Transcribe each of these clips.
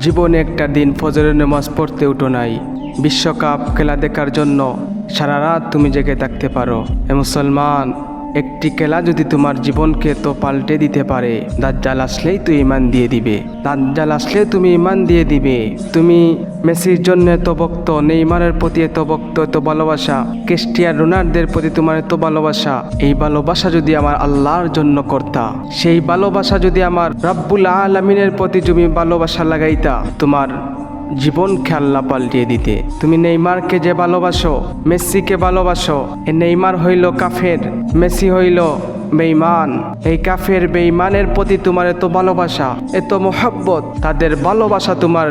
জীবনে একটা দিন ফজরের নামাজ পড়তে উঠো নাই, বিশ্বকাপ খেলা দেখার জন্য সারা রাত তুমি জেগে থাকতে পারো। মুসলমান, একটি খেলা যদি তোমার জীবনকে তো পাল্টে দিতে পারে, দাজ্জাল আসলেই তুই ইমান দিয়ে দিবে। দাজ্জাল আসলেই তুমি ইমান দিয়ে দিবে। তুমি মেসির জন্য এত ভক্ত, নেইমারের প্রতি এত ভক্ত, এত ভালোবাসা, ক্রিস্টিয়ানো রোনাল্ডোর প্রতি তোমার এত ভালোবাসা। এই ভালোবাসা যদি আমার আল্লাহর জন্য করতা, সেই ভালোবাসা যদি আমার রাব্বুল আলামিনের প্রতি তুমি ভালোবাসা লাগাইতা, তোমার জীবনকে আল্লাহ পাল্টিয়ে দিতে। তুমি নেইমারকে যে ভালোবাসো, মেসিকে ভালোবাসো, এ নেইমার হইল কাফের, মেসি হইল বেঈমান। এই কাফের বেঈমানের প্রতি তোমার এত ভালোবাসা, এত মোহাব্বত, তাদের ভালোবাসা তোমার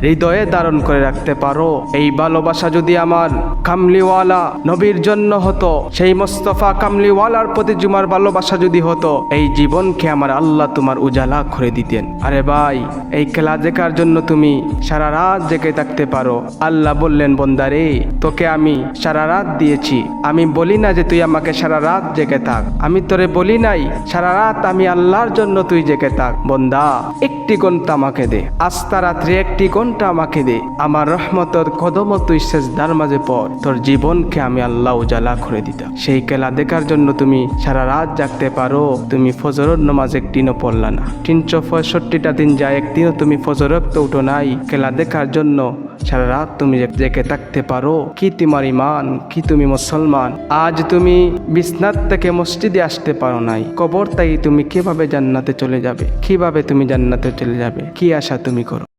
হৃদয়ে ধারণ করে রাখতে পারো। এই ভালোবাসা যদি আমার কামলিওয়ালা নবীর জন্য হতো, সেই মোস্তফা কামলিওয়ালার প্রতি তোমার ভালোবাসা যদি হতো, এই জীবনকে আমার আল্লাহ তোমার উজালা করে দিতেন। আরে ভাই, এই খেলা দেখার জন্য তুমি সারা রাত জেগে থাকতে পারো। আল্লাহ বললেন, বন্দারে, তোকে আমি সারা রাত দিয়েছি। আমি বলি না যে তুই আমাকে সারা রাত জেগে থাক, আমি তোরে বলি নাই সারা রাত আমি আল্লাহর জন্য তুই জেগে থাক। বন্দা, একটি ঘন্টা আমাকে দে, আস্তা রাত্রে একটি ঘন্টা আমাকে দে, আমার রহমতের কদম তুই সেজদার মাঝে পড়, তোর জীবনকে আমি আল্লাহ উজালা করে দিতাম। সেই খেলা দেখার জন্য তুমি সারা রাত জাগতে পারো, তুমি ফজরের নামাজ একদিনও পড়লা না। 365টা দিন যায়, একদিনও তুমি ফজরের তো উঠো নাই। খেলা দেখার জন্য সারা রাত তুমি জেগে থাকতে পারো। কি তোমার ইমান, কি তুমি মুসলমান? আজ তুমি বিছনাত থেকে মসজিদে আসতে পারো নাই, কবর তাই তুমি কিভাবে জান্নাতে চলে যাবে? কিভাবে তুমি জান্নাতে চলে যাবে? কি আশা তুমি করো?